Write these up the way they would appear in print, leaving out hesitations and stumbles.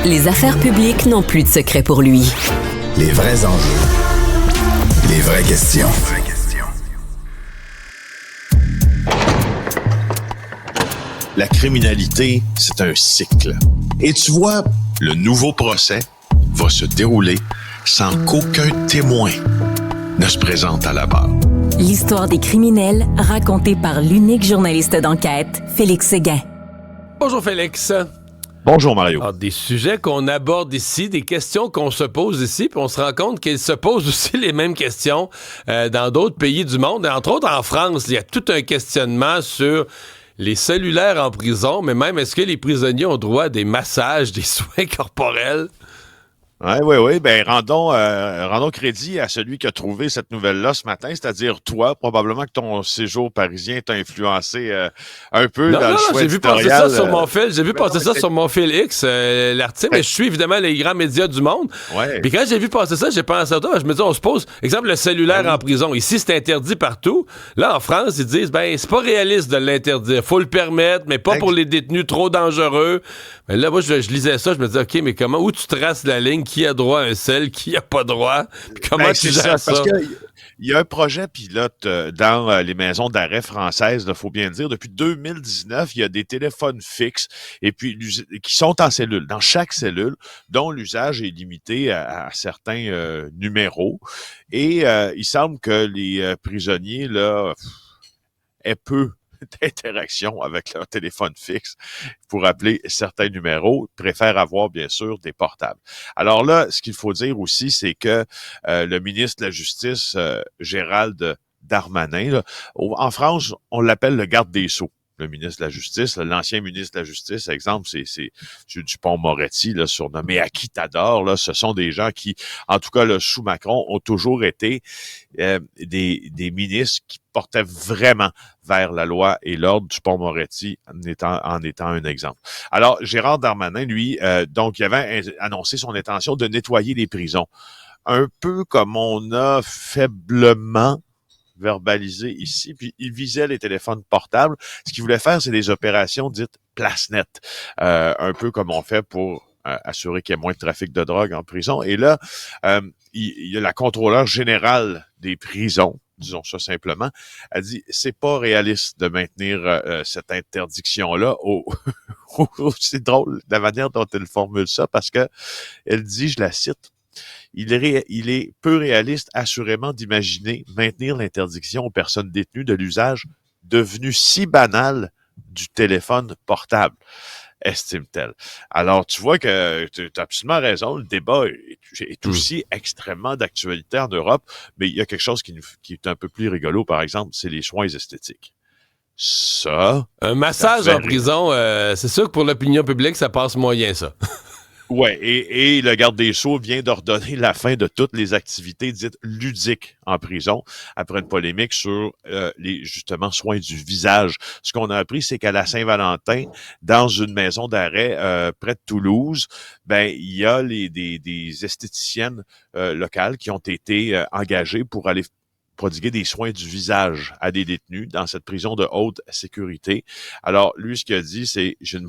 Les affaires publiques n'ont plus de secret pour lui. Les vrais enjeux. Les vraies questions. La criminalité, c'est un cycle. Et tu vois, le nouveau procès va se dérouler sans qu'aucun témoin ne se présente à la barre. L'histoire des criminels racontée par l'unique journaliste d'enquête, Félix Séguin. Bonjour Félix. Bonjour Mario. Alors, des sujets qu'on aborde ici, des questions qu'on se pose ici, puis on se rend compte qu'ils se posent aussi les mêmes questions dans d'autres pays du monde. Et entre autres, en France, il y a tout un questionnement sur les cellulaires en prison, mais même est-ce que les prisonniers ont droit à des massages, des soins corporels? Oui. Ben, rendons crédit à celui qui a trouvé cette nouvelle-là ce matin, c'est-à-dire toi. Probablement que ton séjour parisien t'a influencé un peu dans le choix j'ai vu passer éditorial. ça sur mon fil. J'ai vu passer ça sur mon fil X, l'article, mais je suis évidemment les grands médias du monde. Ouais. Puis quand j'ai vu passer ça, j'ai pensé à toi. Je me dis, on se pose, exemple, le cellulaire en prison. Ici, c'est interdit partout. Là, en France, ils disent, c'est pas réaliste de l'interdire. Faut le permettre, mais pas pour les détenus trop dangereux. Mais là, moi, je lisais ça, je me dis, OK, mais où tu traces la ligne? Qui a droit à un sel? Qui a pas droit? Puis comment tu gères ça? Parce qu'il y a un projet pilote dans les maisons d'arrêt françaises, il faut bien le dire. Depuis 2019, il y a des téléphones fixes et puis qui sont en cellule, dans chaque cellule, dont l'usage est limité à certains numéros. Et il semble que les prisonniers là aient peu d'interaction avec leur téléphone fixe pour appeler certains numéros, préfèrent avoir, bien sûr, des portables. Alors là, ce qu'il faut dire aussi, c'est que le ministre de la Justice, Gérald Darmanin, là, en France, on l'appelle le garde des Sceaux. Le ministre de la Justice, l'ancien ministre de la Justice, exemple, c'est Dupond-Moretti, là, surnommé Aquitador, là, ce sont des gens qui, en tout cas, là, sous Macron, ont toujours été des ministres qui portaient vraiment vers la loi et l'ordre. Dupond-Moretti en étant un exemple. Alors, Gérald Darmanin, lui, donc, il avait annoncé son intention de nettoyer les prisons. Un peu comme on a faiblement verbalisé ici, puis il visait les téléphones portables. Ce qu'il voulait faire, c'est des opérations dites place nette, un peu comme on fait pour assurer qu'il y ait moins de trafic de drogue en prison. Et là, il y a la contrôleur générale des prisons, disons ça simplement, a dit c'est pas réaliste de maintenir cette interdiction-là. C'est drôle la manière dont elle formule ça, parce que elle dit, je la cite, il est peu réaliste, assurément, d'imaginer maintenir l'interdiction aux personnes détenues de l'usage devenu si banal du téléphone portable, estime-t-elle. Alors, tu vois que tu as absolument raison, le débat est aussi extrêmement d'actualité en Europe, mais il y a quelque chose qui est un peu plus rigolo, par exemple, c'est les soins esthétiques. Ça... Un massage en prison, c'est sûr que pour l'opinion publique, ça passe moyen, ça. Oui, et le garde des Sceaux vient d'ordonner la fin de toutes les activités dites ludiques en prison après une polémique sur les justement soins du visage. Ce qu'on a appris, c'est qu'à la Saint-Valentin, dans une maison d'arrêt près de Toulouse, il y a des esthéticiennes locales qui ont été engagées pour aller prodiguer des soins du visage à des détenus dans cette prison de haute sécurité. Alors, lui, ce qu'il a dit, c'est, j'ai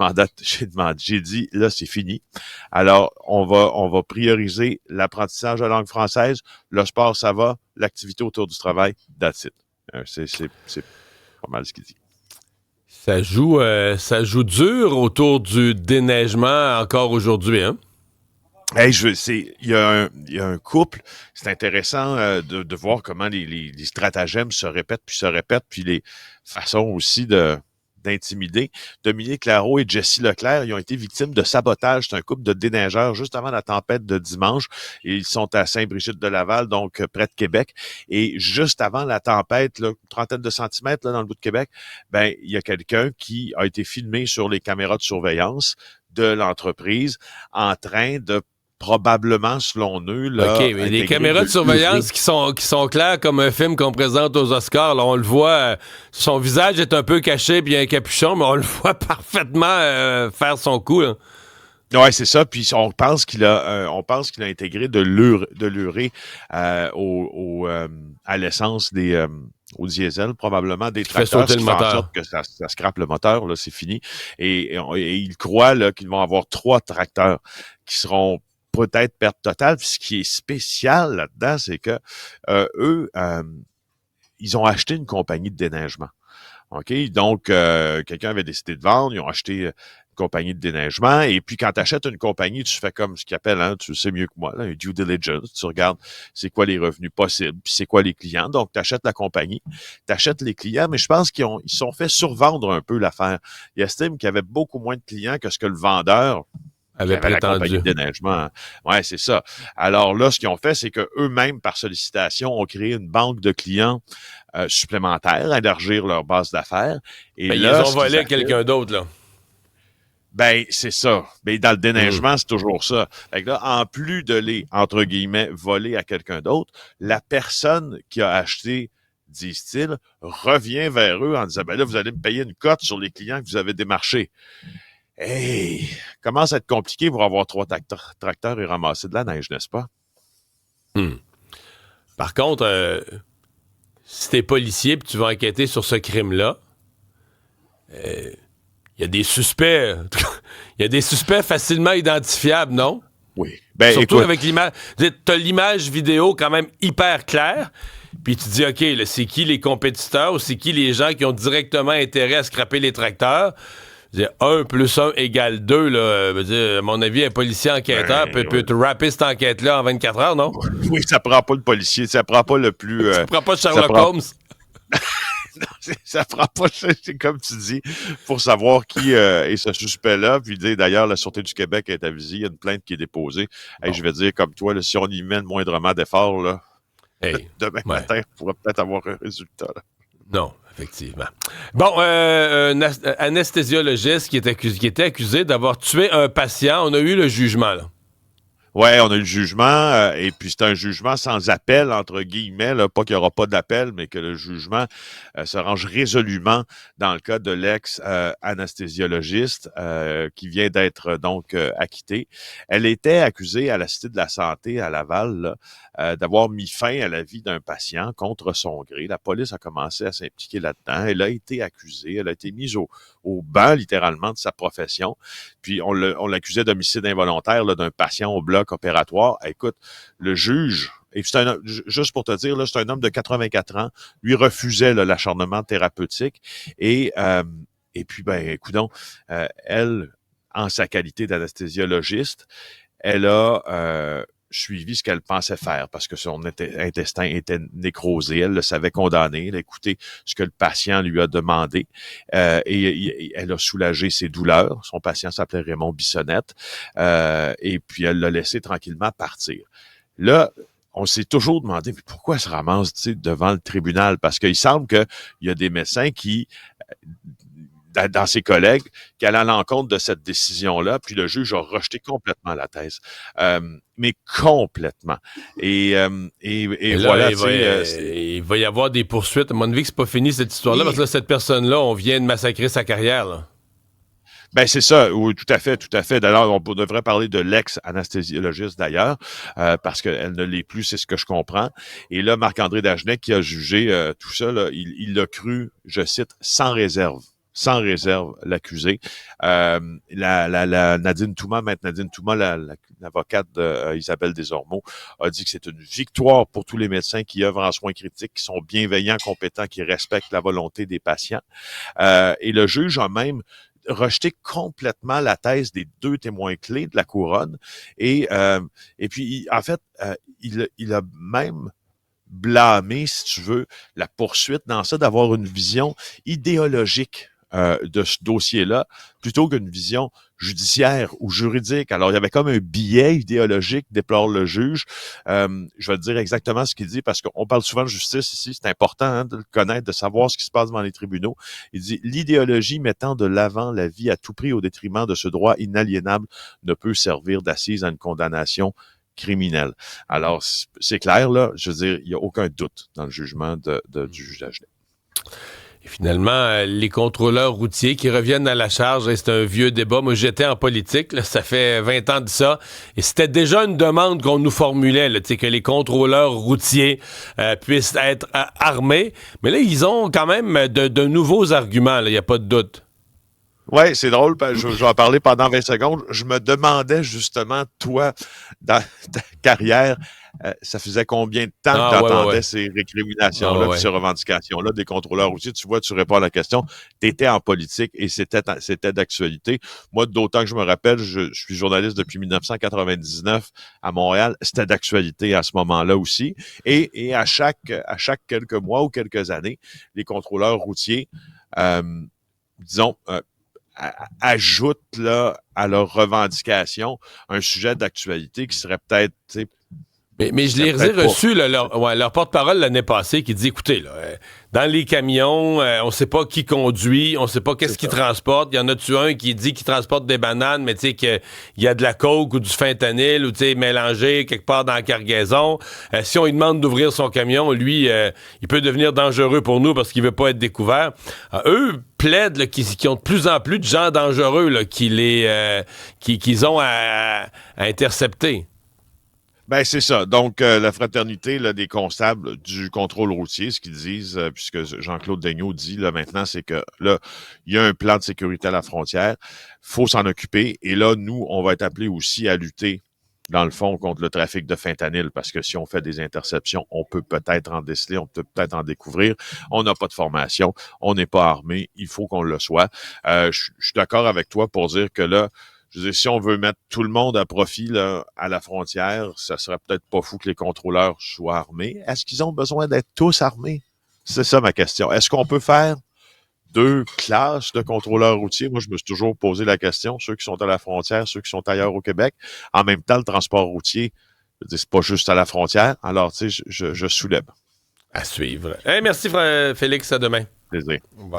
dit, là, c'est fini. Alors, on va prioriser l'apprentissage de la langue française, le sport, ça va, l'activité autour du travail, that's it. C'est pas mal ce qu'il dit. Ça joue dur autour du déneigement encore aujourd'hui, hein? Hey, il y a un couple, c'est intéressant de voir comment les stratagèmes se répètent, puis les façons aussi d'intimider. Dominique Larreau et Jessie Leclerc, ils ont été victimes de sabotage. C'est un couple de déneigeurs juste avant la tempête de dimanche. Et ils sont à Saint-Brigitte-de-Laval, donc près de Québec. Et juste avant la tempête, là, une trentaine de centimètres là, dans le bout de Québec, il y a quelqu'un qui a été filmé sur les caméras de surveillance de l'entreprise en train de probablement, selon eux, là... OK, mais les caméras de surveillance qui sont claires comme un film qu'on présente aux Oscars, là, on le voit, son visage est un peu caché, puis il y a un capuchon, mais on le voit parfaitement faire son coup, là. Ouais, c'est ça. Puis on pense qu'il a intégré de l'urée à l'essence au diesel, probablement des tracteurs, sauter qui le fait moteur. en sorte que ça scrape le moteur, là, c'est fini. Et il croit là qu'ils vont avoir 3 tracteurs qui seront peut-être perte totale. Puis ce qui est spécial là-dedans, c'est que eux, ils ont acheté une compagnie de déneigement. OK? Donc, quelqu'un avait décidé de vendre, ils ont acheté une compagnie de déneigement, et puis quand tu achètes une compagnie, tu fais comme ce qu'ils appellent, hein, tu le sais mieux que moi, là, un due diligence, tu regardes c'est quoi les revenus possibles, puis c'est quoi les clients, donc tu achètes la compagnie, tu achètes les clients, mais je pense qu'ils se sont fait survendre un peu l'affaire. Ils estiment qu'il y avait beaucoup moins de clients que ce que le vendeur avait la compagnie prétendu. de déneigement. Ouais, c'est ça. Alors là, ce qu'ils ont fait, c'est qu'eux-mêmes, par sollicitation, ont créé une banque de clients supplémentaires, élargir leur base d'affaires. Et Ben, là, ils ont volé à quelqu'un d'autre, là. Ben, c'est ça. Ben, dans le déneigement, c'est toujours ça. Fait que là, en plus de les, entre guillemets, voler à quelqu'un d'autre, la personne qui a acheté, disent-ils, revient vers eux en disant, ben là, vous allez me payer une cote sur les clients que vous avez démarchés. Hey, commence à être compliqué pour avoir 3 tracteurs et ramasser de la neige, n'est-ce pas? Par contre, si t'es policier et tu vas enquêter sur ce crime-là, il y a des suspects. Il y a des suspects facilement identifiables, non? Oui. Ben, surtout écoute, avec l'image. T'as l'image vidéo quand même hyper claire, puis tu dis, OK, là, c'est qui les compétiteurs ou c'est qui les gens qui ont directement intérêt à scraper les tracteurs? 1 + 1 = 2, là. À mon avis, un policier enquêteur peut te rapper cette enquête-là en 24 heures, non? Oui, ça prend pas le policier, ça prend pas le plus... Ça prend pas Sherlock Holmes. Non, ça prend pas, c'est comme tu dis, pour savoir qui est ce suspect-là. Puis d'ailleurs, la Sûreté du Québec est avisée, il y a une plainte qui est déposée. Hey, je vais dire comme toi, là, si on y met moindrement d'efforts, là, demain matin, on pourra peut-être avoir un résultat. Là. Non, effectivement. Bon, un anesthésiologiste qui était accusé d'avoir tué un patient. On a eu le jugement, là. Ouais, on a eu le jugement, et puis c'est un jugement sans appel, entre guillemets, là, pas qu'il n'y aura pas d'appel, mais que le jugement se range résolument dans le cas de l'ex-anesthésiologiste qui vient d'être donc acquittée. Elle était accusée à la Cité de la Santé à Laval là, d'avoir mis fin à la vie d'un patient contre son gré. La police a commencé à s'impliquer là-dedans. Elle a été accusée, elle a été mise au banc, littéralement, de sa profession. Puis on l'accusait d'homicide involontaire là, d'un patient au bloc opératoire. Écoute, le juge, et juste pour te dire, là, c'est un homme de 84 ans, lui refusait là, l'acharnement thérapeutique. Et puis, ben, coudonc, elle, en sa qualité d'anesthésiologiste, elle a suivi ce qu'elle pensait faire parce que son intestin était nécrosé. Elle le savait condamné. Elle a écouté ce que le patient lui a demandé et elle a soulagé ses douleurs. Son patient s'appelait Raymond Bissonnette et puis elle l'a laissé tranquillement partir. Là, on s'est toujours demandé mais pourquoi elle se ramasse devant le tribunal? Parce qu'il semble qu'il y a des médecins qui dans ses collègues, qui allaient à l'encontre de cette décision-là, puis le juge a rejeté complètement la thèse. Mais complètement. Et là, voilà, il va y avoir des poursuites. À mon avis que c'est pas fini cette histoire-là, parce que là, cette personne-là, on vient de massacrer sa carrière, là. Ben c'est ça, oui, tout à fait, tout à fait. D'ailleurs, on devrait parler de l'ex-anesthésiologiste d'ailleurs, parce qu'elle ne l'est plus, c'est ce que je comprends. Et là, Marc-André Dagenet qui a jugé tout ça, là, il l'a cru, je cite, sans réserve l'accusé. La Nadine Touma, maître Nadine Touma, l'avocate d'Isabelle Desormeaux, a dit que c'est une victoire pour tous les médecins qui œuvrent en soins critiques, qui sont bienveillants, compétents, qui respectent la volonté des patients. Et le juge a même rejeté complètement la thèse des 2 témoins clés de la couronne. Et puis, en fait, il a même blâmé, si tu veux, la poursuite dans ça, d'avoir une vision idéologique de ce dossier-là, plutôt qu'une vision judiciaire ou juridique. Alors, il y avait comme un biais idéologique, déplore le juge. Je vais te dire exactement ce qu'il dit, parce qu'on parle souvent de justice ici, c'est important hein, de le connaître, de savoir ce qui se passe dans les tribunaux. Il dit « L'idéologie mettant de l'avant la vie à tout prix au détriment de ce droit inaliénable ne peut servir d'assise à une condamnation criminelle. » Alors, c'est clair, là, je veux dire, il n'y a aucun doute dans le jugement du juge Dagenet. Et finalement, les contrôleurs routiers qui reviennent à la charge, c'est un vieux débat. Moi, j'étais en politique, là, ça fait 20 ans de ça, et c'était déjà une demande qu'on nous formulait, là, que les contrôleurs routiers puissent être armés. Mais là, ils ont quand même de nouveaux arguments, il n'y a pas de doute. Ouais, c'est drôle, je vais en parler pendant 20 secondes. Je me demandais justement, toi, dans ta carrière, ça faisait combien de temps que tu entendais ces récriminations-là puis ces revendications-là des contrôleurs routiers? Tu vois, tu réponds à la question. Tu étais en politique et c'était d'actualité. Moi, d'autant que je me rappelle, je suis journaliste depuis 1999 à Montréal. C'était d'actualité à ce moment-là aussi. Et à chaque quelques mois ou quelques années, les contrôleurs routiers, disons, ajoutent là, à leurs revendications un sujet d'actualité qui serait peut-être... Mais je l'ai reçu, leur porte-parole l'année passée qui dit, écoutez, là, dans les camions, on sait pas qui conduit, on sait pas qu'est-ce qu'ils transportent. Il y en a-tu un qui dit qu'il transporte des bananes, mais tu sais qu'il y a de la coke ou du fentanyl ou tu sais mélangé quelque part dans la cargaison. Si on lui demande d'ouvrir son camion, lui, il peut devenir dangereux pour nous parce qu'il veut pas être découvert. Eux plaident qu'ils ont de plus en plus de gens dangereux là, qu'ils ont à intercepter. Ben c'est ça. Donc, la fraternité là, des constables du contrôle routier, ce qu'ils disent, puisque Jean-Claude Daigneault dit là maintenant, c'est que là, il y a un plan de sécurité à la frontière, faut s'en occuper. Et là, nous, on va être appelés aussi à lutter, dans le fond, contre le trafic de fentanyl, parce que si on fait des interceptions, on peut peut-être en déceler, on peut peut-être en découvrir. On n'a pas de formation, on n'est pas armé, il faut qu'on le soit. Je suis d'accord avec toi pour dire que là, je veux dire, si on veut mettre tout le monde à profit là, à la frontière, ça serait peut-être pas fou que les contrôleurs soient armés. Est-ce qu'ils ont besoin d'être tous armés? C'est ça ma question. Est-ce qu'on peut faire 2 classes de contrôleurs routiers? Moi, je me suis toujours posé la question, ceux qui sont à la frontière, ceux qui sont ailleurs au Québec. En même temps, le transport routier, je veux dire, c'est pas juste à la frontière. Alors, tu sais, je soulève. À suivre. Hey, merci Félix, à demain. Plaisir. Bon.